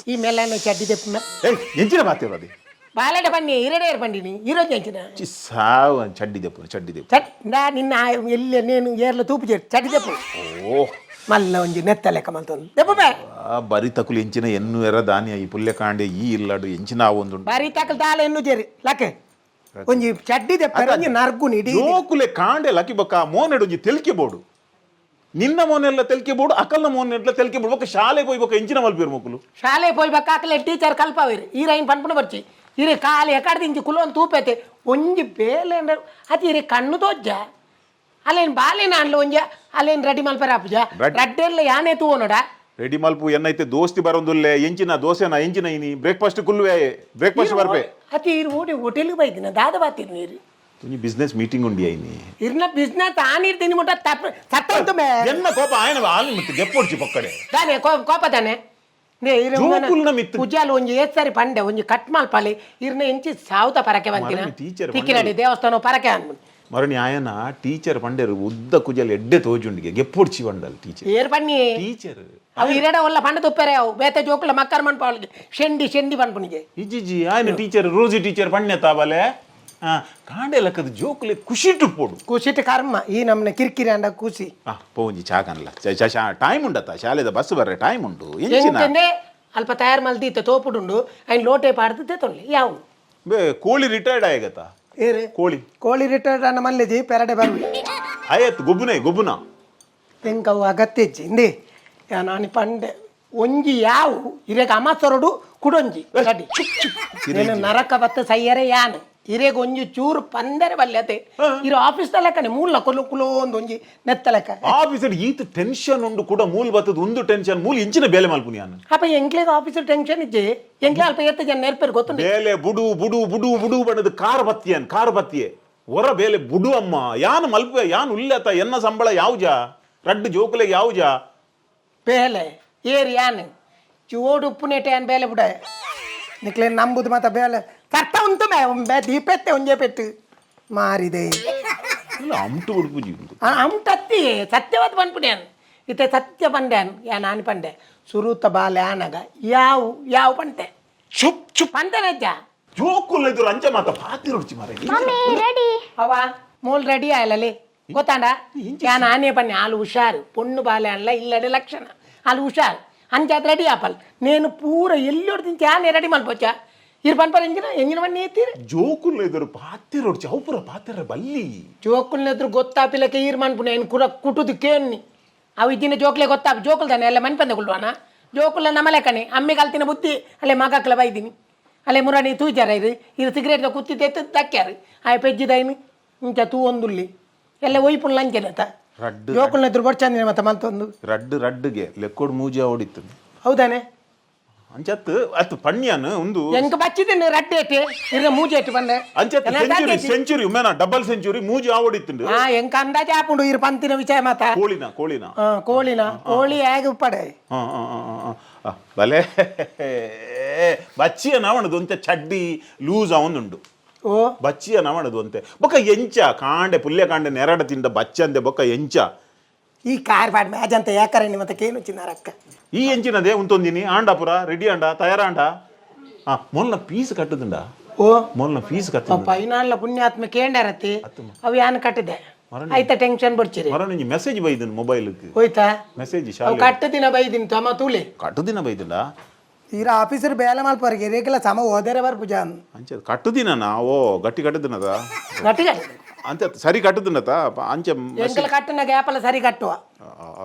ఈ మెల్లని చడ్డీ తెప్పిన ఎంచిన బాత్యది బాలట పండి ఇరడేరు పండిని ఈరోజు ఎంచిన సావు చడ్డీ తెప్పు నిన్న వెళ్ళి నేను ఏర్లో తూపు చేసి చడ్డీ తెప్పు ఓ మళ్ళీ ಒಂಜಿ ನೆತ್ತ ಲೆಕ್ಕ ಮಲ್ತೊಂದು ದೆಪ್ಪಬೆ ಬರಿ ತಕುಲು ಎಂಚಿನ ಎನ್ನು ಎರ ಧಾನ್ಯ ಈ ಪುಲ್ಯ ಕಾಂಡೆ ಈ ಇಲ್ಲಡು ಎಂಚಿನ ಒಂದು ಬರಿ ತಕಲ್ ದಾಲ ಎನ್ನು ಜೇರಿ ಲಕ್ಕೆ ಒಂಜಿ ಚಡ್ಡಿ ದೆಪ್ಪರೆ ಒಂಜಿ ನರ್ಗು ನಿಡಿ ಜೋಕುಲೆ ಕಾಂಡೆ ಲಕ್ಕಿ ಬಕ್ಕ ಮೋನೆಡು ಒಂಜಿ ತೆಲ್ಕೆ ಬೋಡು ನಿನ್ನ ಮೋನೆಲ್ಲ ತೆಲ್ಕೆ ಬೋಡು ಅಕಲ್ನ ಮೋನೆಲ್ಲ ತೆಲ್ಕೆ ಬೋಡು ಬಕ್ಕ ಶಾಲೆ ಪೋಯ್ ಬಕ್ಕ ಎಂಚಿನ ಮಲ್ಪೇರು ಮಕ್ಕಳು ಶಾಲೆ ಪೋಯ್ ಬಕ್ಕ ಅಕಲೆ ಟೀಚರ್ ಕಲ್ಪವೇರು ಈರೈನ್ ಪನ್ಪುಣ ಬರ್ಚಿ ಇರೆ ಕಾಲಿ ಎಕಡೆ ಇಂಚಿ ಕುಲೋನ್ ತೂಪೈತೆ ಒಂಜಿ ಬೇಲೆ ಅತಿ ಇರೆ ಕಣ್ಣು ತೋಜ್ಜ ಅಲ್ಲೇನು ಬಾಲೇನ ಅನ್ಲ ಒಂಜ ಅಲ್ಲೇನು ರೆಡಿ ಮಲ್ಪರ ಅಪ್ಪಜ ರಡ್ಡೆಲ್ಲ ಯಾನೇ ತೂನೋಡ ರೆಡಿ ಮಲ್ಪು ಎನ್ನೈತೆ ದೋಸ್ತಿ ಬರೋದುಲ್ಲೆ ಎಂಚಿನ ದೋಸೆನ ಎಂಚಿನ ಇನಿ ಬ್ರೇಕ್ಫಾಸ್ಟ್ ಕುಲ್ವೆ ಬ್ರೇಕ್ಫಾಸ್ಟ್ ಬರ್ಪೆ ಅತಿ ಇರು ಓಡಿ ಹೋಟೆಲ್ಗೆ ಬೈದಿನ ದಾದ ಬಾತಿರ್ ನೀರು ತುನಿ ಬಿಸ್ನೆಸ್ ಮೀಟಿಂಗ್ ಉಂಡಿ ಐನಿ ಇರ್ನ ಬಿಸ್ನೆಸ್ ಆನಿರ್ತೀನಿ ಮುಟ್ಟ ತಪ್ಪ ಸತ್ತಂತು ಮೇ ಎನ್ನ ಕೋಪ ಆಯನ ಆಲಿ ಮತ್ತೆ ಗೆಪ್ಪೊಡ್ಚಿ ಪಕ್ಕಡೆ ತಾನೆ ಕೋಪ ತಾನೆ ನೇ ಇರು ಪೂಜಾಲು ಒಂಜಿ ಏಸರಿ ಪಂಡೆ ಒಂಜಿ ಕಟ್ ಮಲ್ಪಲಿ ಇರ್ನ ಎಂಚಿ ಸಾವುತ ಪರಕೆ ಬಂತಿನ ತಿಕ್ಕಿನಡಿ ದೇವಸ್ಥಾನ ಪರಕೆ ಅನ್ಬಿಟ್ಟು ಮರಣಿ ಆಯನ ಟೀಚರ್ ಪಂಡೇರು ಉದ್ದ ಕುಜಲ್ ಎಡ್ಡೆ ತೋಜುಂಡಿಗೆ ಗೆಪ್ಪೊಡ್ಚಿ ಬಂಡಲ್ ಟೀಚರ್ ಏರ್ ಪಣ್ಣಿ ಟೀಚರ್ ಅವು ಇರಡ ಒಲ್ಲ ಪಂಡ ತುಪ್ಪರೆ ಅವು ಬೇತೆ ಜೋಕುಲ ಮಕ್ಕರ್ ಮನ್ಪಾವಳಿಗೆ ಶೆಂಡಿ ಪನ್ಪುನಿಗೆ ಇಜ್ಜಿ ಆಯನ ಟೀಚರ್ ರೋಜಿ ಟೀಚರ್ ಪಣ್ಯ ತಾಬಲೆ ಕಾಂಡೆ ಲಕ್ಕದ ಜೋಕುಲೆ ಖುಷಿಟ್ಟು ಪೋಡು ಖುಷಿಟ್ಟು ಕರ್ಮ ಈ ನಮ್ನೆ ಕಿರಿಕಿರಿ ಅಂಡ ಖುಷಿ ಪೋಂಜಿ ಚಾಕನ್ಲ ಟೈಮ್ ಉಂಡತ್ತ ಶಾಲೆದ ಬಸ್ ಬರ್ರೆ ಟೈಮ್ ಉಂಡು ಎಂಚಿನ ಅಲ್ಪ ತಯಾರು ಮಲ್ದಿತ್ತ ತೋಪುಡುಂಡು ಐನ್ ಲೋಟೆ ಪಾಡ್ದಿದ್ದೆ ತೊಳ್ಳಿ ಯಾವ ಕೋಳಿ ರಿಟೈರ್ಡ್ ಆಗತ್ತ ಏರೆ ಕೋಳಿ ರಿಟೈರ್ಡ್ ಅನ್ನ ಮಲ್ಲೆಜಿ ಪೆರಡೆ ಬರ್ವಿ ಆಯತ್ ಗೊಬ್ಬುನ ತೆಂಕವು ಅಗತ್ಯ ಇಜ್ಜಿ ಇಂದಿ ನಾನು ಪಂಡೆ ಒಂಜಿ ಯಾವು ಇರೇಗ ಅಮಸರಡು ಕುಡೊಂಜಿ ಗಡಿ ನರಕ ಬತ್ತ ಸೈಯರೆ ಯಾನು ಇರೇಗ ಒಂಜಿ ಚೂರು ಪಂದರೆ ಬಲ್ಯತೆ ಇರೋ ಆಫೀಸ್ ಲೆಕ್ಕನೆ ಮೂಲ ಕುಲು ಒಂದು ಒಂಜಿ ನೆತ್ತ ಲೆಕ್ಕ ಆಫೀಸ್ ಈತ ಟೆನ್ಷನ್ ಉಂಡು ಕೂಡ ಮೂಲ ಬತ್ತದ ಒಂದು ಟೆನ್ಷನ್ ಮೂಲ ಇಂಚಿನ ಬೇಲೆ ಮಲ್ಪುನಿ ನಾನು ಅಪ್ಪ ಎಂಕ್ಲೆಗ ಆಫೀಸ್ ಟೆನ್ಷನ್ ಇಜ್ಜೆ ಎಂಕ್ಲೆ ಅಲ್ಪ ಎತ್ತ ಜನ ನೆರ್ಪೇರು ಗೊತ್ತು ಬೇಲೆ ಬುಡು ಬಣ್ಣದ ಕಾರ್ ಬತ್ತಿಯೆ ಹೊರ ಬೇಲೆ ಬುಡು ಅಮ್ಮ ಯಾನು ಮಲ್ಪೆ ಯಾನು ಉಲ್ಲತ ಎನ್ನ ಸಂಬಳ ಯಾವ್ಜಾ ರಡ್ಡು ಜೋಕುಲೆಗೆ ಯಾವ್ಜಾ ಬೇಲೆ ಏರಿ ಯಾನು ಚೋಡು ಉಪ್ಪು ನೆಟ್ಟೆ ಅನ್ ಬೇಲೆ ಬಿಡ ನಿಕ್ಲೆ ನಂಬುದು ಮಾತ ಬೇಲೆ ಕರ್ತ ಉಂಟು ಮೇ ದೀಪೆತ್ತೆ ಒಂಜೆ ಪೆಟ್ಟು ಮಾರಿದೆ ಅಮ್ಟು ಉಡುಪುಜಿ ಅಮ್ಟತ್ತಿ ಸತ್ಯವಾದ ಪನ್ಪುಡ್ಯಾನ್ ಇತ್ತೆ ಸತ್ಯ ಪಂಡ್ಯಾನ್ ಯಾ ನಾನು ಪಂಡೆ ಸುರೂತ ಬಾಲೆ ಆನಗ ಯಾವ ಪಂಟೆ ಚುಪ್ ಪಂಟೆ ನಜ್ಜ ಜೋಕುಲ್ಲ ಇದ್ರು ಅಂಚ ಮಾತ ಪಾತಿ ರುಚಿ ಮಾರೆ ಅವ ಮೂಲ್ ರೆಡಿ ಆಯಲ್ಲೇ ಗೊತ್ತಾಂಡ ಯಾ ನಾನೇ ಪನ್ನೆ ಹಾಲು ಹುಷಾರು ಪೊಣ್ಣು ಬಾಲೆ ಅಲ್ಲ ಇಲ್ಲಡೆ ಲಕ್ಷಣ ಹಾಲು ಹುಷಾರು ಅಂಚಾದ ರೆಡಿ ಆಪಲ್ నేను ಪೂರ ಎಲ್ಲಿ ಹೊಡ್ತೀನಿ ಯಾನೇ ರೆಡಿ ಮಲ್ಪೋಚ ಇರ್ ಪನ್ಪರ ಎಂಜಿನ ಬನ್ನಿ ಎತ್ತೀರಿ ಜೋಕುಲ್ಲ ಇದ್ರು ಪಾತಿ ರುಚಿ ಅವಪುರ ಪಾತಿರ ಬಲ್ಲಿ ಜೋಕುಲ್ನ ಎದುರು ಗೊತ್ತಾಪಿಲಕ್ಕೆ ಈರ್ ಮನ್ಪುನೆ ಏನು ಕುಟುದು ಕೇನ್ನಿ ಅವು ಇದ್ದಿನ ಜೋಕ್ಲೆ ಗೊತ್ತಾಪಿ ಜೋಕುಲ್ದಾನೆ ಎಲ್ಲ ಮನ್ಪಂದೆ ಕುಳ್ವಾನ ಜೋಕುಲ್ಲ ನಮ್ಮಲೆ ಕಣೆ ಅಮ್ಮೆ ಕಲ್ತಿನ ಬುದ್ಧಿ ಅಲ್ಲೇ ಮಗಕ್ಲ ಬೈದಿನಿ ಅಲ್ಲೇ ಮುರಾಣಿ ತೂಜಾರ ಇರು ಸಿಗರೇಟ್ ಕುತ್ತಿ ತೆತ್ತು ದಕ್ಕ್ಯಾರು ಆಯ್ ಪೆಜ್ಜಿದೈನು ಇಂಚ ತೂ ಒಂದುಲ್ಲಿ ಎಲ್ಲ ಒಯ್ಪುಣ್ ಲಂಚೆನತ ಜೋಕುಲ್ನ ಎದುರು ಬಡ್ಚಂದಿನ ಮತ್ತೆ ಮತ್ತೊಂದು ರಡ್ಡುಗೆ ಲೆಕ್ಕೋಡ್ ಮೂಜಿ ಓಡಿತ್ತು ಹೌದಾನೆ ಅಂಚತ್ ಅತ್ ಪಣ್ಯಾನು ಒಂದು ಎಂಕ ಬಚ್ಚಿದ್ದೇನೆ ರಡ್ಡೆ ಏಟೆ ಇರ ಮೂಜಿ ಏಟು ಬಂದೆ ಅಂಚತ್ ಸೆಂಚುರಿ ಉಮೇನ ಡಬಲ್ ಸೆಂಚುರಿ ಮೂಜಿ ಆವಡಿತ್ತು ಎಂಕ ಅಂದಾಜ ಆಪುಂಡು ಇರು ಪಂತಿನ ವಿಷಯ ಮಾತ ಕೋಳಿ ಹೇಗೆ ಉಪ್ಪಡೆ ಬಲೆ ಬಚ್ಚಿಯ ನವಣದು ಅಂತೆ ಚಡ್ಡಿ ಲೂಸ್ ಅವನುಂಡು ಓ ಬಚ್ಚಿಯ ನವಣದು ಅಂತೆ ಬೊಕ್ಕ ಎಂಚ ಕಾಂಡೆ ಪುಲ್ಯ ಕಾಂಡೆ ನೆರಡ ತಿಂದ ಬಚ್ಚ ಅಂದೆ ಬೊಕ್ಕ ಎಂಚ ಈ ಕಾರ್ ಬಾಡ್ ಮ್ಯಾಜ್ ಅಂತ ಯಾಕರೆ ನಿಮ್ಮ ಕೇನು ಚಿನ್ನಾರಕ್ಕ ಈ ಎಂಚಿನದೇ ಉಂತೊಂದಿನಿ ಆಂಡಾಪುರ ರೆಡಿ ಆಂಡ ತಯಾರಾಂಡ ಮೊಲ್ನ ಫೀಸ್ ಕಟ್ಟುದುಂಡ ಓ ಮೊಲ್ನ ಫೀಸ್ ಕಟ್ಟು ಪೈನಾಳ್ಲ ಪುಣ್ಯಾತ್ಮ ಕೇಂಡರತಿ ಅವು ಯಾನು ಕಟ್ಟಿದೆ ಆಯ್ತಾ ಟೆನ್ಷನ್ ಬರ್ಚಿರಿ ಮರಣ ಮೆಸೇಜ್ ಬೈದನ್ ಮೊಬೈಲ್ ಹೋಯ್ತಾ ಮೆಸೇಜ್ ಕಟ್ಟು ದಿನ ಬೈದಿನಿ ತಮ್ಮ ತೂಲಿ ಕಟ್ಟು ದಿನ ಬೈದಿಲ್ಲ ತೀರಾ ಆಫೀಸರ್ ಬೇಲೆ ಮಲ್ಪರ್ಗೆ ರೇಖಲ ಸಮ ಓದರೆ ಬರ್ ಪೂಜಾ ಅಂಚೆ ಕಟ್ಟು ದಿನ ಓ ಗಟ್ಟಿ ಕಟ್ಟುದಿನದ ಗಟ್ಟಿ ಅಂಚೆ ಸರಿ ಕಟ್ಟುದಿನತ ಅಂಚೆ ಎಂಕಲ ಕಟ್ಟಿನ ಗ್ಯಾಪಲ್ಲ ಸರಿ ಕಟ್ಟುವ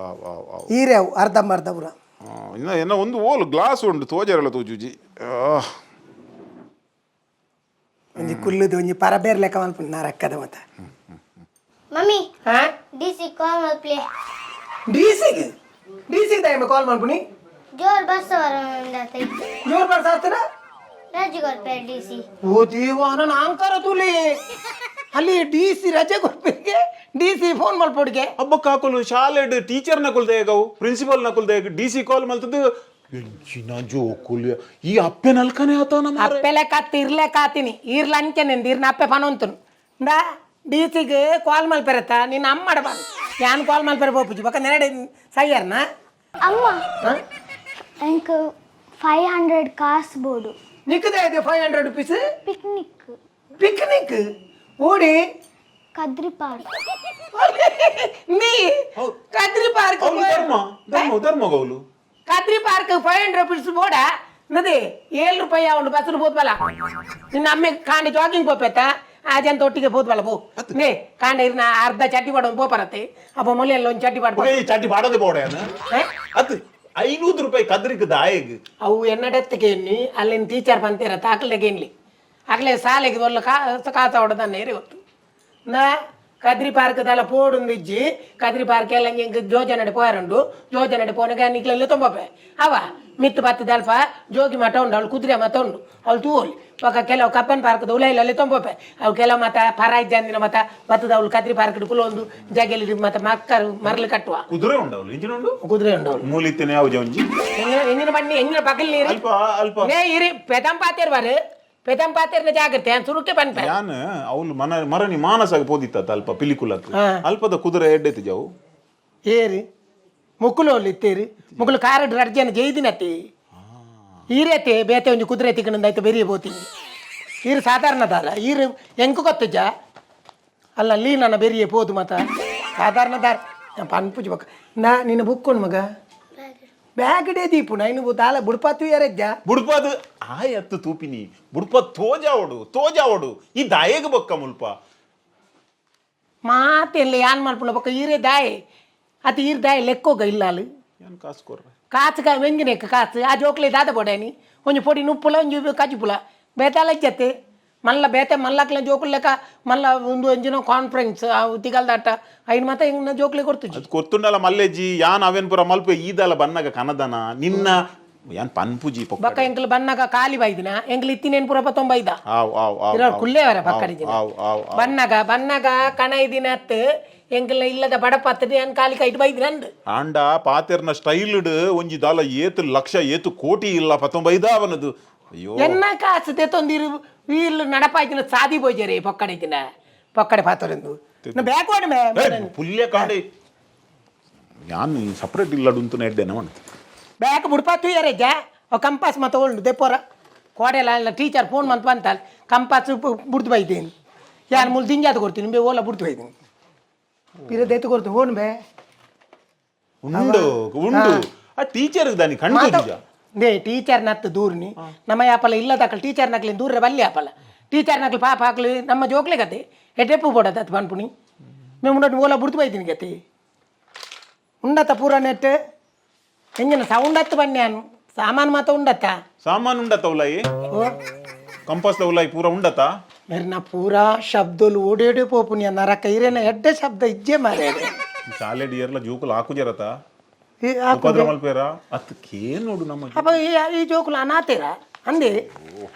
ಈರೇವು ಅರ್ಧಂಬರ್ಧಪುರ ಇನ್ನ ಒಂದು ಓಲು ಗ್ಲಾಸ್ ಉಂಡು ತೋಜರಲ್ಲ ತೋಜುಜಿ ಒಂಜಿ ಕುಲ್ಲುದು ಒಂಜಿ ಪರಬೇರ್ ಲೆಕ್ಕ ಮಲ್ಪುಂಡು ನಾ ರಕ್ಕದ ಮತ್ತ ಮಮ್ಮಿ ಡಿಸಿ ಕಾಲ್ ಮಲ್ಪ್ಲೆ ಡಿಸಿ ಟೈಮ್ ಕಾಲ್ ಮಲ್ಪುನಿ ಜೋರ್ ಬಸ್ ವರಂದತೆ ಜೋರ್ ಬಸ್ ಆತನ ರಜೆ ಕೊಡ್ಪೆ ಡಿಸಿ ಓ ದೇವಾನ ನಾಂಕರ ತುಲಿ ಅಲ್ಲಿ ಡಿಸಿ ರಜೆ ಕೊಡ್ಬೇಕೆ ಡಿಸಿ ಫೋನ್ ಮಲ್ಪೊಡ್ಗೆ ಹಬ್ಬ ಕಾಕುಲು ಶಾಲೆ ಟೀಚರ್ ನಕುಲ್ದೇಗವು ಪ್ರಿನ್ಸಿಪಲ್ ನಕುಲ್ದೇಗ ಡಿಸಿ ಕಾಲ್ ಮಲ್ತದ್ದು ಎಂಚಿನ ಜೋಕುಲ್ ಈ ಅಪ್ಪೆ ನಲ್ಕನೆ ಆತನ ಅಪ್ಪೆಲೆ ಕತ್ತಿ ಇರ್ಲೆ ಕಾತೀನಿ ಇರ್ಲಂಚೆನೆಂದು ಇರ್ನ ಅಪ್ಪೆ ಪನೊಂತನು ನಾ ಡಿಸಿಗೆ ಕಾಲ್ ಮಲ್ಪೆರತ್ತ ನಿನ್ನ ಅಮ್ಮಡ ಬಂದು ಯಾನ್ ಕಾಲ್ ಮಲ್ಪೆರ ಬೋಪುಜಿ ಬಕ್ಕ ನೆರಡೆ ಸೈಯರ್ನ ಅಮ್ಮ ಅಂಕ 500 ಕಾಸು ಬೋಡು ನಿಕ್ಕದೆ ಇದೆ 500 rupees ಪಿಕ್ನಿಕ್ ಪಿಕ್ನಿಕ್ ಓಡಿ ಕದ್ರಿ ಪಾರ್ಕ್ ನೀ ಕದ್ರಿ ಪಾರ್ಕ್ ಧರ್ಮ ಗೌಲು ಕದ್ರಿ ಪಾರ್ಕ್ 500 rupees ಬೋಡ ನದಿ 7 ರೂಪಾಯಿ ಒಂದು ಬಸ್ಸು ಬೋದ್ಬಲ ನಿನ್ನ ಅಮ್ಮೆ ಕಾಂಡೆ ಜಾಗಿಂಗ್ ಪೋಪೆತ್ತ ಆಜಂತ ಒಟ್ಟಿಗೆ ಬೋದ್ಬಲ ಬೋ ನೇ ಕಾಂಡೆ ಇರ್ನ ಅರ್ಧ ಚಟ್ಟಿ ಪಾಡೋನು ಪೋ ಬರತ್ತೆ ಅಪ್ಪ ಮೊಲೆಲ್ಲ ಒಂದು ಚಟ್ಟಿ ಪಾಡ್ಬೋದು ಚಟ್ಟಿ ಪಾಡೋದೇ ಬೋಡೆ ಅದು 500 ರೂಪಾಯಿ ಕದ್ರಿಕ್ ದಾಯಗ್ ಅವು ಎನ್ನಡತ್ತಿಗೆ ಎಣ್ಣಿ ಅಲ್ಲಿನ ಟೀಚರ್ ಬಂತೀರ ತಾಕಲೆಗೆ ಎನ್ಲಿ ಆಗ್ಲೇ ಸಾಲೆಗೆ ಒಲ್ಲ ಕಾಸ ಹೊಡೆದನ್ನ ಏರಿ ಗೊತ್ತು ನಾ ಕದ್ರಿ ಪಾರ್ಕ್ ದಲ್ಲ ಪೋಡುಂದು ಇಜ್ಜಿ ಕದ್ರಿ ಪಾರ್ಕ್ ಎಲ್ಲ ಹಿಂಗೆ ಜೋಜನಡೆ ಪೋಯರುಂಡು ಜೋಜನಡೆ ಪೋನಗ ನಿಕ್ಲೆಲ್ಲ ತುಂಬೆ ಅವ ಮಿತ್ತು ಬತ್ತು ದಲ್ಪ ಜೋಗಿ ಮಠ ಉಂಡು ಅವಳು ಕುದುರೆ ಮತ ಉಂಡು ಅವಳು ತೂಲಿ ಪಕ್ಕ ಕೆಲವು ಕಪ್ಪನ್ ಪಾರ್ಕ್ದ ಉಲೈಲಲ್ಲಿ ತುಂಬೆ ಅವು ಕೆಲವು ಮತ ಪರಾಜ್ ಜಂದಿನ ಮತ ಬತ್ತದ ಅವಳು ಕದ್ರಿ ಪಾರ್ಕ್ ಕುಲೊಂದು ಜಗಲಿ ಮತ ಮಕ್ಕರು ಮರಳು ಕಟ್ಟುವ ಕುದುರೆ ಉಂಡವಳು ಇಂಜಿನ್ ಉಂಡು ಕುದುರೆ ಉಂಡು ಅವಳು ಮೂಲಿತ್ತೇನೆ ಯಾವ ಜಂಜಿ ಎಂಜಿನ ಬನ್ನಿ ಎಂಜಿನ ಪಕ್ಕಲ್ ನೀರು ಅಲ್ಪ ಅಲ್ಪ ನೇ ಇರಿ ಪೆದಂ ಪಾತೇರ್ ಬಾರು ಪೆದಂ ಪಾತೇರ್ನ ಜಾಗ್ರತೆ ಅಂತ ಸುರುಕ್ಕೆ ಬಂತ ಯಾನ್ ಅವಳು ಮರಣಿ ಮಾನಸಾಗ ಪೋದಿತ್ತ ಅಲ್ಪ ಪಿಲಿಕುಲಕ್ ಅಲ್ಪದ ಕುದುರೆ ಎಡ್ಡೆತ್ತು ಜಾವು ಏರಿ ಮುಕ್ಕುಲು ಇತ್ತೇರಿ ಮುಕ್ಕುಲು ಕಾರಡ್ ಅರ್ಜನ ಜೈದಿನತಿ ಈರೇತೆ ಬೇತೆ ಒಂಜಿ ಕುದುರೆ ತಿಕ್ಕಣಿಂದ ಆಯ್ತು ಬೆರಿಯ ಬೋತೀನಿ ಈರು ಸಾಧಾರಣದಲ್ಲ ಈರು ಎಂಕು ಗೊತ್ತಜ್ಜ ಅಲ್ಲ ಲೀ ನನ್ನ ಬೆರಿಯ ಪೋದು ಮತ ಸಾಧಾರಣದಾರ ಪನ್ಪುಜ್ ಬಕ್ಕ ನಾ ನಿನ್ನ ಬುಕ್ಕೊಂಡು ಮಗ ಬ್ಯಾಗಡೇ ದೀಪುನ ಇನ್ನು ತಾಲ ಬುಡ್ಪಾತು ಯಾರಜ್ಜ ಬುಡ್ಪದ್ ಆಯತ್ತು ತೂಪಿನಿ ಬುಡ್ಪದ್ ತೋಜಾವಡು ಈ ದಾಯಗ ಬೊಕ್ಕ ಮುಲ್ಪ ಮಾತೆಲ್ಲ ಯಾನ್ ಮಾಡ್ಪುಣ ಬಕ್ಕ ಈರೇ ದಾಯೆ ಅತಿ ಈರ್ ದಾಯೆ ಲೆಕ್ಕೋಗ ಇಲ್ಲ ಅಲ್ಲಿ ಏನ್ ಕಾಸು ಕೊರ್ರೆ ಕಾಚು ವೆಂಗಿನೇಕ ಕಾಚು ಆ ಜೋಕ್ಲೆ ದಾದ ಬೊಡೇನಿ ಒಂಜಿ ಪೊಡಿ ನುಪ್ಪುಲ ಒಂಜಿ ಕಜಿಪುಲ ಬೇತಾಲ ಇಜ್ಜತ್ತೆ ಮಲ್ಲ ಬೇತೆ ಮಲ್ಲಕ್ಲ ಜೋಕುಲ್ ಲೆಕ್ಕ ಮಲ್ಲ ಒಂದು ಎಂಜಿನ ಕಾನ್ಫರೆನ್ಸ್ ತಿಗಲ್ದಾಟ ಐನ್ ಮತ್ತೆ ಹಿಂಗ ಜೋಕ್ಲೆ ಕೊಡ್ತು ಅದು ಕೊತ್ತುಂಡಲ ಮಲ್ಲೆಜ್ಜಿ ಯಾನ್ ಅವೇನ್ ಪುರ ಮಲ್ಪೆ ಈದಲ ಬನ್ನಗ ಕನದನ ನಿನ್ನ ಯಾನ್ ಪನ್ಪುಜಿ ಪೊಕ್ಕ ಬಕ್ಕ ಎಂಕಲ್ ಬನ್ನಗ ಖಾಲಿ ಬೈದಿನ ಎಂಕಲ್ ಇತ್ತಿನೇನ್ ಪುರ 95 ಆವ್ ಆವ್ ಆವ್ ಇರೋ ಕುಲ್ಲೇವರ ಬಕ್ಕಡಿ ಆವ್ ಆವ್ ಬನ್ನಗ ಕಣ ಇದಿನತ್ ಎಂಕಲ್ ಇಲ್ಲದ ಬಡಪತ್ತದಿ ಅನ್ ಕಾಲಿ ಕೈಟ್ ಬೈದಿನ ಅಂದ್ ಆಂಡ ಪಾತೆರ್ನ ಸ್ಟೈಲ್ಡ್ ಒಂಜಿ ದಾಲ ಏತು ಲಕ್ಷ ಏತು ಕೋಟಿ ಇಲ್ಲ 95 ಅವನದು ಅಯ್ಯೋ ಎನ್ನ ಕಾಸು ತೆತ್ತೊಂದಿರು ವೀಲ್ ನಡಪಾಯ್ತಿನ ಸಾದಿ ಬೋಜರೆ ಪಕ್ಕಡೆ ಪಾತರೆಂದು ಬ್ಯಾಕ್ವರ್ಡ್ ಪುಲ್ಯ ಕಾಂಡೆ ಯಾನ್ ಸಪ್ರೇಟ್ ಇಲ್ಲಡುಂತು ನೆಡ್ಡೆನ ಮಾಡ್ತ ಬ್ಯಾಕ್ ಬುಡ್ಪಾತು ಯಾರಜ್ಜ ಕಂಪಾಸ್ ಮತ್ತೆ ಒಳ್ಳು ದೆಪ್ಪೋರ ಕೋಡೆಲ್ಲ ಟೀಚರ್ ಫೋನ್ ಮಂತ್ ಬಂತಲ್ಲ ಕಂಪಾಸ್ ಬುಡ್ದು ಬೈತೀನಿ ಯಾರು ಮುಲ್ ದಿಂಜಾದ ಕೊಡ್ತೀನಿ ಬೇ ಓಲ ಬುಡ್ದು ಬೈತೀನಿ ಪಿರದೆ ಎತ್ತು ಕೊಡ್ತೀನಿ ಓನ್ ಬೇ ಉಂಡು ಆ ಟೀಚರ್ ದಾನಿ ಕಣ್ಣು ದೇ ಟೀಚರ್ ನತ್ತು ದೂರ್ನಿ ನಮ್ಮ ಯಾಪಲ್ಲ ಇಲ್ಲ ತಕಲ್ ಟೀಚರ್ ನಕ್ಲಿ ದೂರ ಬಲ್ಲಿ ಆಪಲ್ಲ ಟೀಚರ್ ನಕ್ಲಿ ಪಾಪ ಹಾಕ್ಲಿ ನಮ್ಮ ಜೋಕ್ಲೆ ಗತೆ ಎಟೆಪ್ಪು ಬೋಡದ ಅದು ಪನ್ಪುಣಿ మేము ఉన్నట్టు ఓలా బుడితి పోయింది గతి ఉండత పూర నెట్ ఎంజిన సౌండ్ అత్త బన్యాను సామాన్ మాతో ఉండత సామాన్ ఉండత ఉలాయి కంపాస్ ద ఉలాయి పూర ఉండత మరి నా పూరా శబ్దలు ఓడేడే పోపుని అన్నారా కైరేన ఎడ్డ శబ్ద ఇజ్జే మారేడే చాలెడ్ ఇయర్ల జోకులు ఆకు జరత ఉపద్రమల పేరా అత్కే నోడు నమ్మ అబ్బ ఈ జోకులు అనాతేరా అంది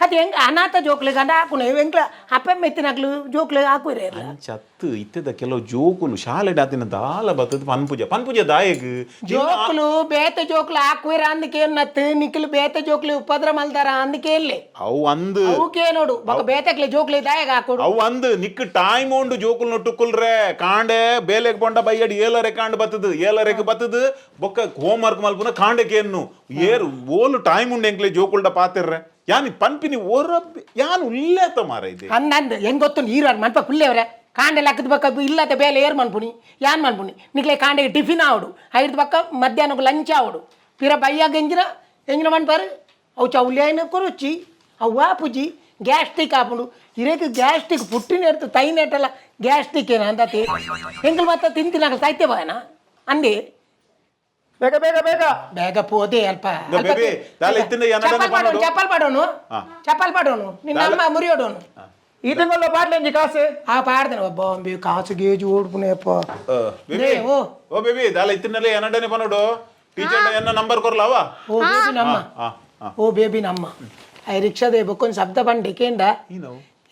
అది ಹೆಂಗ ಅನಾಥ ಜೋಕ್ಲೆ ಗಂಡ ಹಾಕು ಹೆಂಗ್ಲ ಅಪ್ಪ ಮೆತ್ತಿನಕ್ಲು ಜೋಕ್ಲೆ ಹಾಕುರೇ ಚತ್ತು ಇತ್ತದ ಕೆಲವು ಜೋಕುಲು ಶಾಲೆ ದಾತಿನ ದಾಲ ಬತ್ತದ ಪನ್ಪುಜ ದಾಯಗ್ ಜೋಕ್ಲು ಬೇತೆ ಜೋಕ್ಲು ಹಾಕುರ ಅಂದಕ್ಕೆ ನತ್ತು ನಿಕ್ಲು ಬೇತೆ ಜೋಕ್ಲು ಉಪದ್ರ ಮಲ್ದಾರ ಅಂದಕ್ಕೆ ಇಲ್ಲಿ ಅವು ಅಂದು ಅವಕ್ಕೆ ನೋಡು ಬಕ ಬೇತೆಕ್ಲೆ ಜೋಕ್ಲೆ ದಾಯಗ್ ಹಾಕೋಡು ಅವು ಅಂದು ನಿಕ್ ಟೈಮ್ ಉಂಡು ಜೋಕುಲ್ ನೊಟ್ಟುಕುಲ್ರೆ ಕಾಂಡೆ ಬೇಲೆಗ್ ಪೊಂಡ ಬೈಯಡಿ ಏಲರೆ ಕಾಂಡ್ ಬತ್ತದು ಏಲರೆಗ್ ಬತ್ತದು ಬೊಕ್ಕ ಹೋಮ್ ವರ್ಕ್ ಮಲ್ಪುನ ಕಾಂಡೆಕೇನು ಏರು ಓಲು ಟೈಮ್ ಉಂಡು ಎಂಕ್ಲೆ ಜೋಕುಲ್ಡ ಪಾತಿರ್ರೆ ಯಾನಿ ಪನ್ಪಿನಿ ಓರಬ್ಬಿ ಯಾನು ಉಲ್ಲೇತ ಮಾರ ಇದೆ ಅಂದಂದು ಹೆಂಗ್ ಗೊತ್ತು ನೀರು ಮನ್ಪ ಕುಲ್ಲೇವ್ರೆ ಕಾಂಡೆ ಲೆಕ್ಕದ ಬಕ್ಕ ಇಲ್ಲದ ಬೇಲೆ ಏರ್ ಮನ್ಪುನಿ ಯಾನ್ ಮನ್ಪುನಿ ನಿಕ್ಲೆ ಕಾಂಡೆಗೆ ಟಿಫಿನ್ ಆವಡು ಐದು ಬಕ್ಕ ಮಧ್ಯಾಹ್ನಕ್ಕೆ ಲಂಚ್ ಆವಡು ಪಿರ ಬಯ್ಯಾಗ ಎಂಜಿನ ಮನ್ಪಾರು ಅವು ಚೌಲ್ಯಾನ ಕೊರುಚಿ ಅವು ಆಪುಜಿ ಗ್ಯಾಸ್ಟಿಕ್ ಆಪುಂಡು ಇರೇಕ ಗ್ಯಾಸ್ಟಿಕ್ ಪುಟ್ಟಿನ ಇರ್ತು ತೈನೇಟಲ್ಲ ಗ್ಯಾಸ್ಟಿಕ್ ಏನ ಅಂದತಿ ಹೆಂಗಲ್ ಮತ್ತ ತಿಂತಿನಾಗ ಸಾಯ್ತೆ ಬಾಯನ ಅಂದೆ ಬೇಗ ಬೇಗ ಬೇಗ ಬೇಗ ಪೋದೆ ಅಲ್ಪ ಚಪ್ಪಲ್ ಪಾಡೋನು ನಿನ್ನ ಅಮ್ಮ ಮುರಿಯೋಡೋನು ఈతంగల్లో పాటలేంది కాసు పాడతాను బాంబే కాసు గేజు ఓడుకునేప్ప ఓ బేబీ దాల ఇత్తినలే ఎనడనే పనుడు టీచర్ ఎన్న నంబర్ కొరలావా ಓ ಬೇಬಿ ನಮ್ಮ ಐ ರಿಕ್ಷಾದ ಬಕ್ಕೊಂದು ಶಬ್ದ ಬಂಡೆ ಕೇಂಡ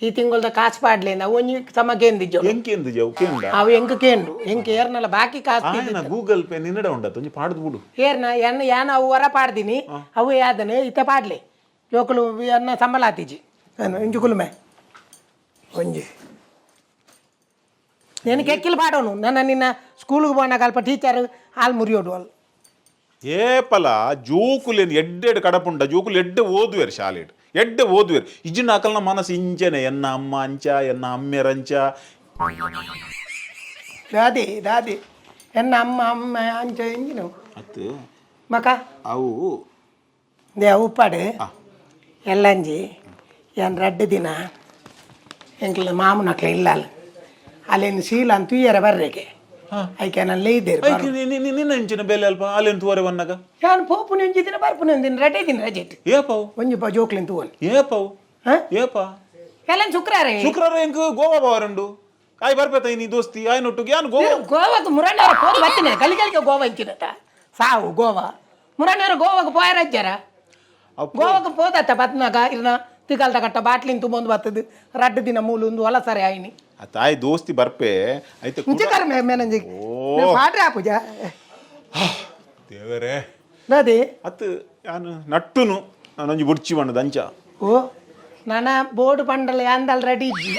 ಈ ತಿಂಗಳದ ಕಾಸು ಪಾಡ್ಲೇಂದ ಒಂಜಿ ಸಮ ಕೇಂದಿಜ್ಜೋ ಎಂಕೆಂದಿಜೋ ಕೇಂಡ ಅವು ಕೇಂಡು ಏರ್ನಲ್ಲ ಬಾಕಿ ಕಾಸು ಗೂಗಲ್ ಪೇ ನಿನ್ನಡ ಉಂಡತ ಒಂಜಿ ಪಾಡ್ದು ಬಿಡು ಏರ್ನ ಯಾನ ಅವು ಹೊರ ಪಾಡ್ದೀನಿ ಅವು ಯಾದನೆ ಇತ್ತ ಪಾಡ್ಲೆ ಜೋಕುಲು ಅನ್ನ ಸಂಬಳ ಆತಿಜಿ ಇಂಜುಕುಲುಮೆ ಒಂಜಿ నేను ఎక్కిలు పాడను నన్ను నిన్న స్కూల్కి పోయినా కలప టీచర్ వాళ్ళు మురియోడు వాళ్ళు ಏಪಲ ಜೋಕುಲೇನು ಎಡ್ಡೆಡ್ ಕಡಪುಂಡ ಜೋಕುಲು ಎಡ್ಡೆ ಓದುವೇರು ಶಾಲೆಡ್ ಎಡ್ಡೆ ಓದುವೇರು ಇಜ್ಜಿನ ಅಕಲ್ನ ಮನಸ್ಸು ಇಂಚನೆ ಎನ್ನ ಅಮ್ಮ ಅಂಚ ಎನ್ನ ಅಮ್ಮೆರಂಚ ದಾದಿ ದಾದಿ ಎನ್ನ ಅಮ್ಮ ಅಮ್ಮ ಅಂಚ ಇಂಜಿನ ಅತ್ತು ಮಕ ಅವು ದೇ ಉಪ್ಪಾಡು ಎಲ್ಲಂಜಿ ಏನು 2 ದಿನ ಎಂಕ್ಲ ಮಾಮನಕ್ಲ ಇಲ್ಲ ಅಲ್ಲೇನು ಶೀಲ ಅಂತ ತುಯ್ಯರ ಬರ್ರೆಗೆ ಐಕೆ ನಾನು ಲೇದೇರು ನಿನ್ನ ಇಂಚಿನ ಬೆಲೆ ಅಲ್ಪ ಅಲ್ಲೇನು ತೂವರೆ ಬನ್ನಾಗ ನಾನು ಪೋಪುನ ಇಂಚಿ ದಿನ ಬರ್ಪುನ ದಿನ ರಟೆ ದಿನ ರಜೆಟ್ ಏಪವು ಒಂಜಿ ಜೋಕ್ಲಿನ ತೂವನ್ ಏಪವು ಏಪ ಎಲ್ಲ ಶುಕ್ರವಾರ ಶುಕ್ರವಾರ ಎಂಕ್ ಗೋವಾ ಬಾವರಂಡು ಆಯ್ ಬರ್ಬೇತ ನೀ ದೋಸ್ತಿ ಆಯ್ ನೊಟ್ಟು ಯಾನು ಗೋವಾ ಗೋವಾಕ್ಕೆ ಮುರಣ್ಣವರ ಹೋಗಿ ಬರ್ತೀನಿ ಕಲಿಕಲಿಗೆ ಗೋವಾ ಇಂಚಿನತ್ತ ಸಾವು ಗೋವಾ ಮುರಣ್ಣವರ ಗೋವಾಗೆ ಪೋಯ ರಜ್ಜಾರ ಗೋವಾಗೆ ಪೋದತ್ತ ಬತ್ನಾಗ ಇರ್ನ ತಿಗಲ್ದ ಕಟ್ಟ ಬಾಟ್ಲಿನ ತುಂಬೊಂದು ಬರ್ತದೆ 2 ದಿನ ಮೂಲು ಒಂದು ಹೊಲ ಸರಿ ಆಯ್ನಿ ತಾಯಿ ದೋಸ್ತಿ ಬರ್ಪೆ ಐತೆ ಇಂಚಕರ ಮೇನಂಜಿ ಪಾಟ್ರೆ ಆಪುಜ ದೇವರೇ ನದಿ ಅತ್ತು ಯಾನು ನಟ್ಟುನು ನಾನೊಂಜಿ ಬುಡ್ಚಿ ಬಣ್ಣದ ಅಂಚ ಓ ನನ್ನ ಬೋರ್ಡ್ ಪಂಡಲ ಅಂದಲ್ ರೆಡಿ ಇಜ್ಜಿ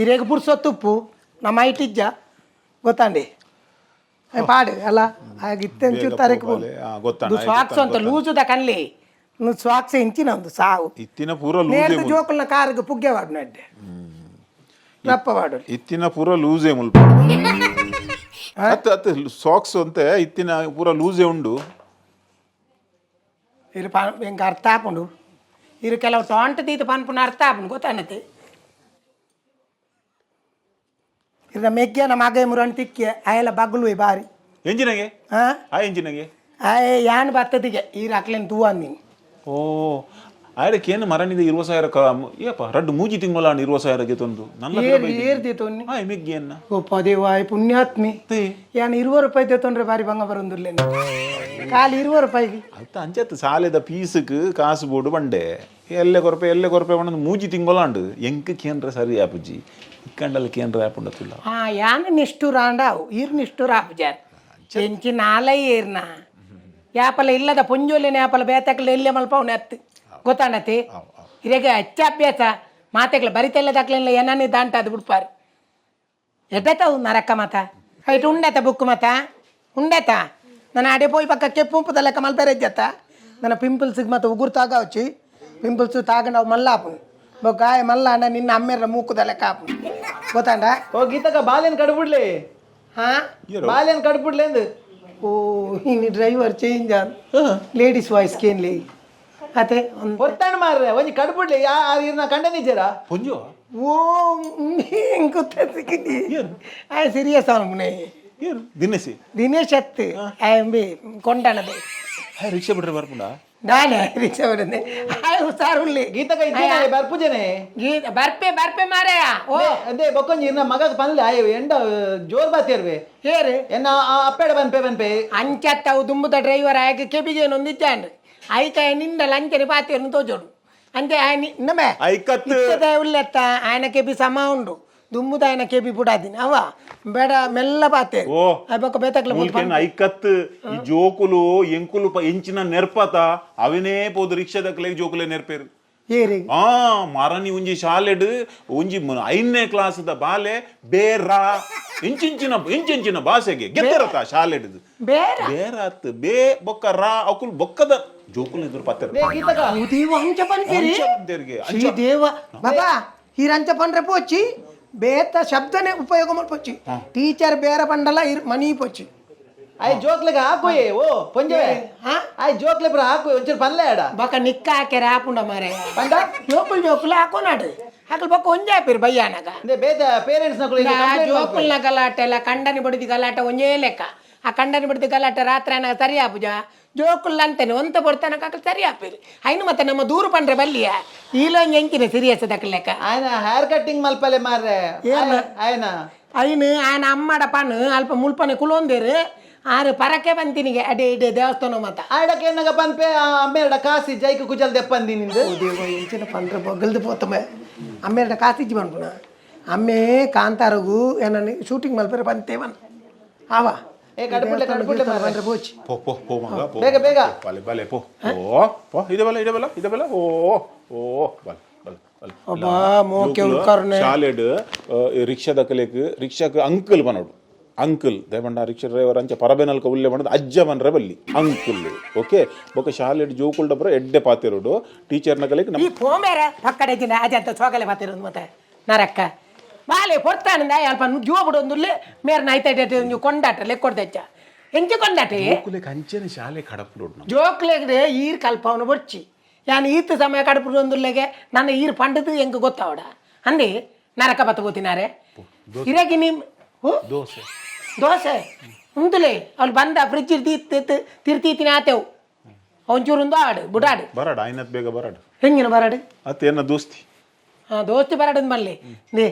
ಇರೇಗ ಪುರ್ಸೊತ್ತುಪ್ಪು ನಮ್ಮ ಐಟಿಜ್ಜ ಗೊತ್ತಾಂಡಿ ಪಾಡು ಅಲ್ಲ ಆಗಿತ್ತೆಂಚು ತರಕ್ಕೆ ಸ್ವಾಕ್ಸ್ ಅಂತ ಲೂಸುದ ಕನ್ಲಿ నువ్వు స్వాక్స్ ఇంచిన ఉంది సావు ఇత్తిన పూర నేను జోకుల కారుకు పుగ్గేవాడు నడ్డే రప్పవాడు ఇత్తిన పూర లూజే ముల్ప అత్త అత్త సాక్స్ అంతే ఇత్తిన పూర లూజే ఉండు ಇರು ಹಿಂಗೆ ಅರ್ಥ ಹಾಕೊಂಡು ಇರು ಕೆಲವು ತೊಂಟದೀತು ಪನ್ಪುನ ಅರ್ಥ ಹಾಕೊಂಡು ಗೊತ್ತಾನತಿ ಇರ ಮೆಗ್ಗಿನ ಮಗ ಮುರನ್ ತಿಕ್ಕಿ ಆಯೆಲ್ಲ ಬಗ್ಲು ಬಾರಿ ಎಂಜಿನಗೆ ಆ ಎಂಜಿನಗೆ ಆಯ್ ಯಾನ್ ಬತ್ತದಿಗೆ ಇರು ಅಕ್ಲೇನು ತೂ ಅಂದಿನಿ ಓ ಆಯ್ಕೆ ಏನು ಮರಣಿದ 20,000 ಏಪ 2 ಮೂಜಿ ತಿಂಗಳ 20,000ಗೆ ತಂದು ನನ್ನ ಏರ್ದಿತ್ತು ಮೆಗ್ಗಿಯನ್ನ ಓ ಪದೇವಾಯ್ ಪುಣ್ಯಾತ್ಮಿ ಯಾನ್ 20 ರೂಪಾಯಿ ತೆತ್ತೊಂಡ್ರೆ ಬಾರಿ ಬಂಗ ಬರೊಂದುಲ್ಲೇನು ಕಾಲಿ 20 ರೂಪಾಯಿಗೆ ಅತ್ತ ಅಂಚತ್ತು ಸಾಲೆದ ಪೀಸ್ക്ക് ಕಾಸು ಬೋಡು ಬಂಡೆ ಎಲ್ಲೆ ಕೊರಪೆ ಒಂದೊಂದು ಮೂಜಿ ತಿಂಗಳಾಂಡು ಎಂಕ್ ಕೇಂದ್ರ ಸರಿ ಆಪುಜಿ ಇಕ್ಕಂಡಲ್ಲಿ ಕೇಂದ್ರ ಆಪುಂಡತಿಲ್ಲ ಯಾನ್ ನಿಷ್ಠುರ ಅಂಡಾವು ಈರ್ ನಿಷ್ಠುರ ಆಪುಜಾರ್ ಎಂಚಿ ನಾಲೈ ಏರ್ನ ಯಾಪಲ ಇಲ್ಲದ ಪುಂಜೋಲಿನ ಯಾಪಲ ಬೇತಕ್ಲ ಎಲ್ಲೆ ಮಲ್ಪವನ ಅತ್ತು ಗೊತ್ತಾಣತಿ ಇರೆಗೆ ಅಭ್ಯಾಸ ಮಾತೆಗ್ಲ ಬರಿತೆಲ್ಲದಾಕ್ಲಿಲ್ಲ ಏನನ್ನೇ ದಾಂಟ ಅದು ಬಿಡ್ಪಾರು ಎಡ್ಡತಾವು ನರಕ್ಕ ಮಾತ ಐಟು ಉಂಡೆತ ಬುಕ್ ಮಾತ ಉಂಡೆತ ನಾನು ಆಡೆ ಪೋಯಿ ಪಕ್ಕ ಕೆಪ್ಪುಂಪದ ಲೆಕ್ಕ ಮಲ್ಪೆರೆಜ್ಜತ್ತ ನನ್ನ ಪಿಂಪಲ್ಸಿಗೆ ಮತ್ತು ಉಗುರು ತಾಗವಚ್ಚಿ ಪಿಂಪಲ್ಸ್ ತಾಗಂಡವು ಮಲ್ಲಾಪು ಬೊಕ್ಕಾಯ ಮಲ್ಲ ಅಣ್ಣ ನಿನ್ನ ಅಮ್ಮೆರ ಮೂಕುದ ಲೆಕ್ಕ ಆಪು ಗೊತ್ತಾಂಡ ಓ ಗೀತಕ್ಕ ಬಾಲ್ಯನ್ ಕಡ್ಬಿಡ್ಲಿ ಹಾಂ ಬಾಲ್ಯನ್ ಕಡ್ಬಿಡ್ಲಿ ಅಂದು ಓ ಇನ್ನು ಡ್ರೈವರ್ ಚೇಂಜ್ ಲೇಡೀಸ್ ವಾಯ್ಸ್ ಕೇನ್ಲಿ ಅದೇ ಹೊತ್ತಾಣ ಮಾರ್ರೆ ಒಂಜಿ ಕಡ್ಬಿಡ್ಲಿ ಇರ್ನ ಕಂಡ ನಿಜರ ಪುಂಜೋ ಓ ಹೆಂಗೆ ಗೊತ್ತಾಯ್ತು ಆಯ್ ಸೀರಿಯಸ್ ಅವನೇ ದಿನೇಶ್ ಅತ್ತು ಆಯಂಬಿ ಕೊಂಡಣದೆ ರಿಕ್ಷಾ ಬಿಡ್ರೆ ಬರ್ಪುಂಡ ನಾನೇ ರಿಕ್ಷಾ ಬರದೆ ಆಯ್ ಸಾರ್ ಉಳ್ಳಿ ಗೀತಕ್ಕ ಇದ್ದೇನೆ ಬರ್ಪುಜನೆ ಗೀತ ಬರ್ಪೆ ಮಾರಾಯ ಓ ಅದೇ ಬೊಕ್ಕೊಂಜಿ ಇರ್ನ ಮಗ ಪನ್ಲಿ ಆಯ್ ಎಂಡ ಜೋರ್ ಬಾತಿರ್ವೆ ಹೇರು ಎನ್ನ ಅಪ್ಪೆಡ ಬನ್ಪೆ ಅಂಚತ್ತವು ದುಂಬುದ ಡ್ರೈವರ್ ಆಯ್ಕೆ ಕೆಬಿಗೆ ಒಂದಿದ್ದಾಂಡ್ರಿ ಆಯ್ತಾಯ ನಿಂದ ಲಂಚನೆ ಪಾತಿಯನ್ನು ತೋಜೋಡು ಅಂತೆ ಆಯ್ನ ಇನ್ನಮೆ ಇತ್ತದ ಉಳ್ಳೆತ್ತ ಆಯ್ನ ಕೆಬಿ ಸಮ ಉಂಡು ದುಂಬುದ ಆಯ್ನ ಕೆಬಿ ಬುಡಾದಿನ ಅವ ಬೇಡ ಮೆಲ್ಲ ಪಾತೆ ಬೊಕ್ಕ ಬೇತಕ್ಲ ಐಕತ್ ಈ ಜೋಕುಲು ಎಂಕುಲು ಎಂಚಿನ ನೆರ್ಪತ ಅವನೇ ಪೋದು ರಿಕ್ಷಾದ ಕಲೆಗೆ ಜೋಕುಲೆ ನೆರ್ಪೇರು ಏರಿ ಮರನಿ ಒಂಜಿ ಶಾಲೆಡ್ ಒಂಜಿ 5ನೇ ಕ್ಲಾಸ್ದ ಬಾಲೆ ಬೇರ ಇಂಚಿಂಚಿನ ಭಾಷೆಗೆ ಗೆದ್ದರತ ಶಾಲೆಡ್ ಬೇರಾತ್ ಬೇ ಬೊಕ್ಕ ರಾ ಅಕುಲ್ ಬೊಕ್ಕದ ಜೋಕುಲ್ ಇದ್ರು ಪತ್ತರ ಅಂಚ ಪನ್ಪೇರಿ ದೇವ ಬಾಬಾ ಹೀರಂಚ ಪನ್ರೆ ಪೋಚಿ ಬೇತ ಶಬ್ದನೇ ಉಪಯೋಗ ಮಾಡ್ಪೊಚ್ಚಿ ಟೀಚರ್ ಬೇರೆ ಪಂಡಲ ಮನಿ ಪೊಚ್ಚಿ ಆಯ್ ಜೋಕ್ಲೆಗ ಹಾಕೋಯೆ ಓ ಪೊಂಜೆ ಆಯ್ ಜೋಕ್ಲೆ ಬ್ರ ಹಾಕೋ ಒಂಚೂರು ಪನ್ಲೆ ಆಡ ಬಕ ನಿಕ್ಕ ಹಾಕ್ಯಾರ ಹಾಪುಂಡ ಮಾರೆ ಪಂಡ ಜೋಕುಲ್ ಹಾಕೋನಾಡು ಹಾಕಲ್ ಬೊಕ್ಕ ಒಂಜೆ ಹಾಪಿರು ಬಯ್ಯಾನಗ ಬೇದ ಪೇರೆಂಟ್ಸ್ ಜೋಕುಲ್ನ ಗಲಾಟೆ ಎಲ್ಲ ಕಂಡನಿ ಬಡಿದಿ ಗಲಾಟೆ ಒಂಜೇ ಲೆಕ್ಕ ಆ ಕಂಡನಿ ಬಡಿದಿ ಗಲಾಟೆ ರಾತ್ರಿ ಅನ್ನ ಸರಿ ಆಪುಜ ಜೋಕುಲ್ಲ ಅಂತೇನೆ ಒಂತ ಬರ್ತಾನ ಕಾಕಲ್ ಸರಿ ಆಪಿರಿ ಐನು ಮತ್ತೆ ನಮ್ಮ ದೂರ ಪಂಡ್ರೆ ಬಲ್ಲಿಯ ಈಲೊಂದು ಎಂಕಿನ ಸೀರಿಯಸ್ ಲೆಕ್ಕ ಆಯ್ನ ಹೇರ್ ಕಟ್ಟಿಂಗ್ ಮಲ್ಪಲೆ ಮಾರ್ರೆ ಆಯ್ನ ఆయన అమ్మడ పన్ను అల్ప ముల్పని కులోందేరు ఆరు పరకే పంతినిಗೆ అడే ఇడే దేవస్థానం మత ఆడకే ఎన్నగ పన్పే అమ్మేడ కాసి జైకు కుజల్ దెప్పంది నిందు దేవ ఎంచిన పండ్ర బొగ్గల్ది పోతమే అమ్మేడ కాసి ఇచ్చి పనుకున్నా అమ్మే కాంతారగు ఏనని షూటింగ్ మల్పేర పంతేవన్ ఆవా ఏ కడుపులే పండ్ర పోచి పో మగ పో ಬೇಗ ಬಲೆ ಪೋ ಪೋ ಇದೆ ಬಲ ಓ ಬಲೆ ಅಬ್ಬಾ ಮೋಕೆ ಉಳ್ಕರ್ನೆ ಶಾಲೆಡ್ ರಿಕ್ಷಾ ದಕ್ಕಲೆಕ್ ರಿಕ್ಷಾಕ್ ಅಂಕಲ್ ಬನೋಡು ಅಂಕಲ್ ದೇವಂಡ ರಿಕ್ಷಾ ಡ್ರೈವರ್ ಅಂಚ ಪರಬೇನಲ್ಕ ಉಲ್ಲೆ ಮಾಡೋದು ಅಜ್ಜ ಬನ್ರೆ ಬಲ್ಲಿ ಅಂಕಲ್ ಓಕೆ ಬೊಕ ಶಾಲೆ ಜೋಕುಲ್ಡ ಬರ ಎಡ್ಡೆ ಪಾತಿರೋಡು ಟೀಚರ್ನ ಕಲಿಗೆ ಈ ಪೋಮೇರ ಪಕ್ಕಡೆ ದಿನ ಅದಂತ ಸೋಗಲೆ ಪಾತಿರೋದು ಮತ್ತೆ ನರಕ್ಕ ಬಾಲೆ ಪೊರ್ತಾನಿಂದ ಅಲ್ಪ ಜೋಬುಡು ಒಂದುಲ್ಲೆ ಮೇರ್ ನೈತೈತೆ ನೀವು ಕೊಂಡಾಟ ಲೆಕ್ಕೊಡ್ದಚ್ಚ ಎಂಚ ಕೊಂಡಾಟೆ ಅಂಚನೆ ಶಾಲೆ ಕಡಪುಡು ಜೋಕ್ಲೆಗ್ರೆ ಈರ್ ಕಲ್ಪವನು ಬೊಚ್ಚಿ ಯಾನು ಈತ ಸಮಯ ಕಡಪುಡು ಒಂದುಲ್ಲೆಗೆ ನನ್ನ ಈರ್ ಪಂಡದು ಹೆಂಗೆ ಗೊತ್ತಾವಡ ಅಂದೆ ನರಕ ಬತ್ತ ಗೊತ್ತಿನಾರೆ ಇರಗಿ ನಿಮ್ ದೋಸೆ ಉಂದುಲೆ ಅವ್ಳು ಬಂದ ಫ್ರಿಜ್ ತಿರ್ತೀತಿನ ಆತೆವು ಒಂಚೂರು ಒಂದು ಆಡು ಬುಡಾಡು ಬರಾಡು ಆಯ್ನತ್ ಬೇಗ ಬರಾಡು ಹೆಂಗಿನ ಬರಾಡು ಅತ್ತೇನ ದೋಸ್ತಿ ದೋಸ್ತಿ ಬರಾಡದ್ ಮಲ್ಲಿ ದೇ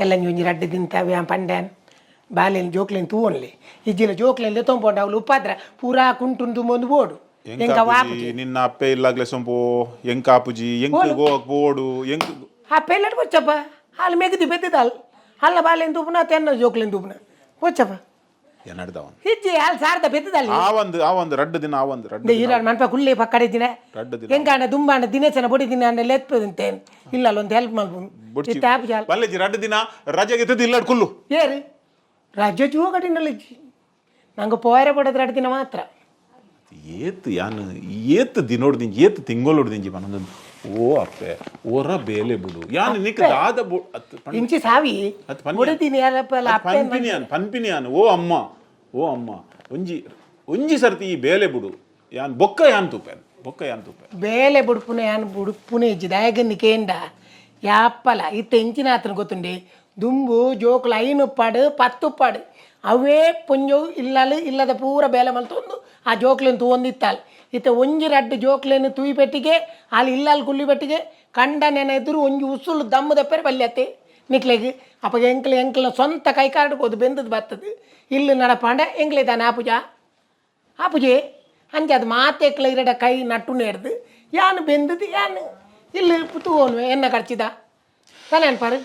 ಎಲ್ಲ ಒಂಜಿ ರಡ್ಡು ತಿಂತಾವೆ ಪಂಡ್ಯಾನ್ ಬಾಲೆನ್ ಜೋಕ್ಲೆನ್ ತೂವನ್ಲಿ ಇಜ್ಜಿನ ಜೋಕ್ಲೆನ್ ತೊಂಪೊಂಡು ಅವಳು ಉಪ್ಪಾದ್ರ ಪೂರಾ ಕುಂಟುಂದು ಒಂದು ಬೋಡು ನಿನ್ನ ಅಪ್ಪೆ ಇಲ್ಲಾಗ್ಲೆ ಸೊಂಪು ಎಂಕಾಪುಜಿ ಎಂಕ್ ಗೋಕ್ ಬೋಡು ಎಂಕ್ ಆ ಪೆಲ್ಲಟ್ ಬಚ್ಚಪ್ಪ ಅಲ್ಲಿ ಮೆಗದಿ ಬೆದ್ದದ ಅಲ್ಲ ಬಾಲೆನ್ ತೂಪುನ ತೆನ್ನ ಜೋಕ್ಲೆನ್ ತೂಪುನ ಬಚ್ಚಪ್ಪ ಏನಾಡ್ದವ ಹಿಜ್ಜಿ ಅಲ್ಲಿ ಸಾರ್ದ ಬೆದ್ದದಲ್ಲಿ ಆ ಒಂದು ರಡ್ಡು ದಿನ ರಡ್ಡು ಈರಾಡ್ ಮನ್ಪ ಕುಳ್ಳಿ ಪಕ್ಕಡೆ ದಿನ ರಡ್ಡು ದಿನ ಹೆಂಗಾಂಡ ದುಂಬಾಂಡ ದಿನೇಶನ ಬೊಡಿ ದಿನ ಅಂಡ ಲೆತ್ತದಂತೇನು ಇಲ್ಲ ಅಲ್ಲೊಂದು ಹೆಲ್ಪ್ ಮಾಡ್ಬೋದು ಟ್ಯಾಪ್ ಜಾಲ ಬಲ್ಲೆಜಿ ರಡ್ಡು ದಿನ ರಜೆಗೆ ಎತ್ತದು ಇಲ್ಲಾಡ್ ಕುಲ್ಲು ಏರಿ ರಾಜ್ಯ ಜೋಗಡಿನಲ್ಲ ನಂಗೆ ಪೋಯರ ಪಡೋದು ರಡ್ಡು ದಿನ ಮಾತ್ರ ಏತ್ ಯಾನು ಏತ್ ದಿನೋಡ್ದಿಂಜಿ ಏತ್ ತಿಂಗಳೋಡ್ದಿಂಜಿ ಪನ್ನೊಂದು ಓ ಅಪ್ಪೆ ಓರ ಬೇಲೆ ಬಿಡು ಯಾನು ನಿಕ್ ದಾದ ಇಂಚಿ ಸಾವಿ ಬುಡದಿನಿ ಪನ್ಪಿನಿಯಾನು ಓ ಅಮ್ಮ ಒಂಜಿ ಸರ್ತಿ ಈ ಬೇಲೆ ಬಿಡು ಯಾನ್ ಬೊಕ್ಕ ಯಾನ್ ತೂಪೆ ಬೇಲೆ ಬುಡುಪುನ ಯಾನು ಬುಡುಪುನ ಇಜ್ಜಿ ದಯಗನ್ನಿ ಕೇಂಡ ಯಾಪ್ಪಲ ಇತ್ತ ಇಂಚಿನ ಆತನ ಗೊತ್ತುಂಡಿ ದುಂಬು ಜೋಕುಲು 5 ಪಾಡು 10 ಪಾಡು ಅವೇ ಪೊಂಜವು ಇಲ್ಲದ ಪೂರ ಬೇಲೆ ಮಲ್ತೊಂದು ಆ ಜೋಕ್ಲೆನ್ ತೂವೊಂದಿತ್ತಾಲ್ ಇತ್ತ ಒಂಜಿ ರಡ್ಡು ಜೋಕ್ಲೆನ್ ತೂಯಿ ಪೆಟ್ಟಿಗೆ ಅಲ್ಲಿ ಇಲ್ಲಲ್ಲಿ ಕುಲ್ಲಿ ಪೆಟ್ಟಿಗೆ ಕಂಡ ನೆನ ಎದುರು ಒಂಜಿ ಉಸುಲು ದಮ್ಮು ದಪ್ಪರೆ ಬಲ್ಯತ್ತೆ ನಿಕ್ಲೆಗೆ ಅಪ್ಪ ಎಂಕ್ಲ ಸ್ವಂತ ಕೈ ಕಾರ್ಡ್ ಹೋದು ಬೆಂದದ್ದು ಬರ್ತದೆ ಇಲ್ಲಿ ನಡಪಾಂಡ ಎಂಕ್ಲೆದಾನೆ ಆಪುಜೆ ಅಂಚೆ ಅದು ಮಾತೆಕ್ಲ ಇರಡ ಕೈ ನಟ್ಟು ನೆಡ್ದು ಯಾನು ಬೆಂದದ್ದು ಯಾನು ಇಲ್ಲಿ ತೂವನು ಎನ್ನ ಕರ್ಚಿದ ತಲೆ ಅನ್ಪಾರು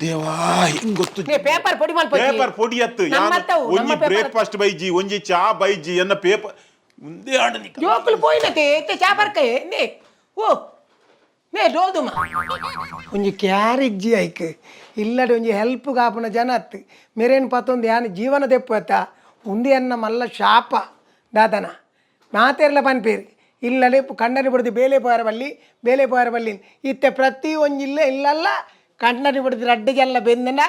ದೇವಾ ಹಿಂಗ್ ಗೊತ್ತು ಪೇಪರ್ ಪೊಡಿ ಪೇಪರ್ ಪೊಡಿ ಅತ್ತು ಒಂಜಿ ಬ್ರೇಕ್ಫಾಸ್ಟ್ ಬೈಜಿ ಒಂಜಿ ಚಾ ಬೈಜಿ ಎನ್ನ ಪೇಪರ್ ಮುಂದೆ ಆಡ ಜೋಕುಲು ಪೋಯಿನತೆ ಎತ್ತೆ ಚಾ ಬರ್ಕೆ ನೇ ಓ ನೇ ಡೋಲ್ದುಮ ಒಂಜಿ ಕ್ಯಾರಿಜ್ಜಿ ಐಕ್ ಇಲ್ಲಡೆ ಒಂಜಿ ಹೆಲ್ಪ್ ಕಾಪುನ ಜನ ಅತ್ತು ಮೇರೇನು ಪತ್ತೊಂದು ಯಾನು ಜೀವನ ದೆಪ್ಪತ್ತ ಉಂದಿ ಅನ್ನ ಮಲ್ಲ ಶಾಪ ದಾದನ ಮಾತೆರ್ಲ ಪನ್ಪೇರಿ ಇಲ್ಲಡೆ ಕಣ್ಣರಿ ಬಿಡದು ಬೇಲೆ ಪೋಯರ ಬಲ್ಲಿ ಇತ್ತೆ ಪ್ರತಿ ಒಂಜಿಲ್ಲ ಇಲ್ಲಲ್ಲ ಕಣ್ಣರಿ ಬಿಡದು ರಡ್ಡಿಗೆಲ್ಲ ಬೆಂದನ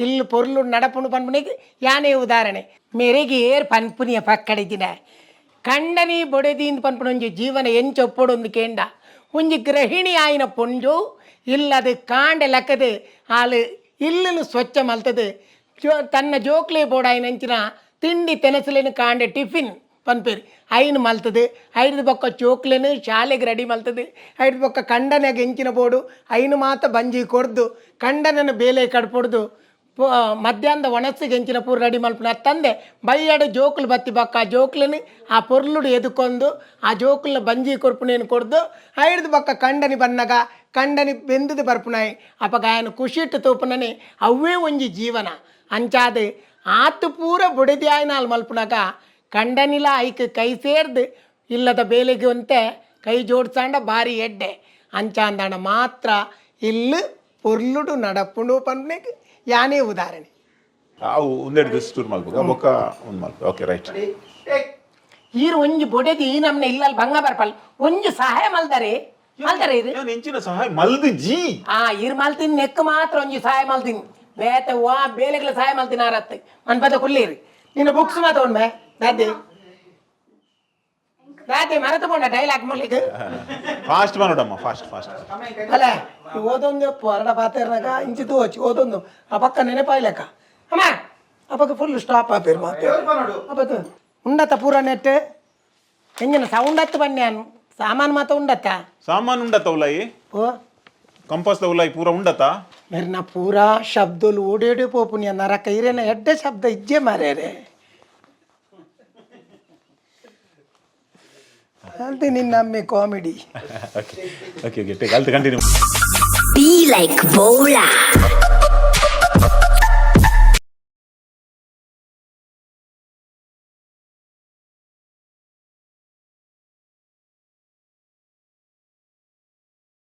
ಇಲ್ಲಿ ಪೊರ್ಲು ನಡಪುಣು ಪನ್ಪುನಿಗೆ ಯಾನೇ ಉದಾಹರಣೆ ಮೇರೆಗೆ ಏರ್ ಪನ್ಪುನಿಯ ಪಕ್ಕಡಿದಿನ ಕಂಡನಿ ಬೊಡೆದಿಂದ ಪನ್ಪುಣ ಒಂಜಿ ಜೀವನ ಎಂಚೊಪ್ಪೊಡೊಂದು ಕೇಂಡ ಒಂಜಿ ಗೃಹಿಣಿ ಆಯಿನ ಪೊಂಜು ಇಲ್ಲದು ಕಾಂಡೆ ಲಕ್ಕದು ಆಳು ಇಲ್ಲನು ಸ್ವಚ್ಛ ಮಲ್ತದು ತನ್ನ ಜೋಕ್ಲೆ ಬೋಡಾಯಿನಂಚಿನ ತಿಂಡಿ ತೆನಸಲೇನು ಕಾಂಡೆ ಟಿಫಿನ್ ಪನ್ಪೇರಿ ಐನು ಮಲ್ತದೆ 5 ಬೊಕ್ಕ ಚೋಕ್ಲೆನು ಶಾಲೆಗೆ ರೆಡಿ ಮಲ್ತದೆ 5 ಬೊಕ್ಕ ಕಂಡನಾಗ ಎಂಚಿನ ಬೋಡು ಐನು ಮಾತ ಬಂಜಿ ಕೊಡ್ದು ಕಂಡನನ್ನು ಬೇಲೆ ಕಡ್ಪೊಡ್ದು ಮಧ್ಯಾಹ್ನದ ಒಣಸಿಗೆ ಎಂಚಿನ ಪೂರ ರೆಡಿ ಮಲ್ಪನ ತಂದೆ ಬೈಯಡು ಜೋಕುಲು ಬತ್ತಿ ಬಕ್ಕ ಜೋಕ್ಲನು ಆ ಪೊರ್ಲುಡು ಎದುಕೊಂಡು ಆ ಜೋಕುಲ್ನ ಬಂಜಿ ಕೊರ್ಪುನೇನು ಕೊಡ್ದು 5 ಬೊಕ್ಕ ಕಂಡನಿ ಬನ್ನಗ ಕಂಡನಿ ಬೆಂದದು ಬರ್ಪುನಾಯಿ ಅಪ್ಪ ಗಾಯನ ಖುಷಿಟ್ಟು ತೂಪುನನೆ ಅವೇ ಒಂಜಿ ಜೀವನ ಅಂಚಾದು ಆತು ಪೂರ ಬುಡದಿ ಆಯ್ನಾಲ್ ಮಲ್ಪುನಾಗ ಕಂಡನಿಲ ಐಕ್ ಕೈ ಸೇರ್ದು ಇಲ್ಲದ ಬೇಲೆಗೆ ಅಂತೆ ಕೈ ಜೋಡ್ಸಂಡ ಬಾರಿ ಎಡ್ಡೆ ಅಂಚಾಂದಾಣ ಮಾತ್ರ ಇಲ್ಲಿ ಪೊರ್ಲುಡು ನಡಪುಂಡು ಪನ್ನೆಗೆ ಯಾನೇ ಉದಾಹರಣೆ ಒಂದೆರಡು ದಿವಸ ಟೂರ್ ಮಾಡ್ಬೇಕು ಬೊಕ್ಕ ಒಂದು ಮಾಡ್ಬೇಕು ಓಕೆ ರೈಟ್ ಈರು ಒಂಜಿ ಬೊಡೆದಿ ಈ ನಮ್ನೆ ಇಲ್ಲಲ್ಲಿ ಭಂಗ ಬರ್ಪಲ್ ಒಂಜಿ ಸಹಾಯ ಮಲ್ದಾರೆ ಇದು ಹೆಂಚಿನ ಸಹಾಯ ಮಲ್ದು ಜಿ ಈರು ಮಲ್ತೀನಿ ನೆಕ್ ಮಾತ್ರ ಒಂಜಿ ಸಹಾಯ ಮಲ್ತೀನಿ ಬೇತೆ ಬೇಲೆಗಳ ಸಹಾಯ ಮಲ್ತೀನಿ ಆರತ್ತೆ ಮನ್ಪದ ಕುಳ್ಳೀರಿ ನಿನ್ನ ಬುಕ್ಸ್ ಮಾತೊಂಡ್ಮೆ ದಾದಿ ಮರೆತುಕೊಂಡ ಡೈಲಾಗ್ ಮುಲ್ಲಿಗೆ ಫಾಸ್ಟ್ ಮಾಡೋಡಮ್ಮ ಫಾಸ್ಟ್ ಅಲ್ಲ ಓದೊಂದು ಹೊರಡ ಪಾತಿರ್ನಾಗ ಇಂಚಿ ತೋಚಿ ಓದೊಂದು ಆ ಪಕ್ಕ ನೆನಪಾಯ್ಲಕ್ಕ ಅಮ್ಮ ಆ ಪಕ್ಕ ಫುಲ್ ಸ್ಟಾಪ್ ಆಪೇರು ಮಾತು ಉಂಡತ್ತ ಪೂರ ನೆಟ್ ಹೆಂಗಿನ ಸೌಂಡ್ ಹತ್ತು ಬನ್ನಿ ಅನ್ನು ಸಾಮಾನು ಮಾತ ಉಂಡತ್ತ ಸಾಮಾನು ಉಂಡತ್ತ ಉಲಾಯಿ ಓ ಕಂಪಸ್ ಉಲಾಯಿ ಪೂರ ಉಂಡತ್ತ ಮೇರೆ ನಾ ಪೂರಾ ಶಬ್ದಲು ಓಡೇಡಿ ಪೋಪುನಿಯ ನರಕ ಇರೇನ ಎಡ್ಡೆ ಶಬ್ದ ಇಜ್ಜೆ ಮಾರ್ಯಾರೆ ಅಂತೆ ನಿನ್ನಮ್ಮೆ comedy okay continue Be like BOLAR.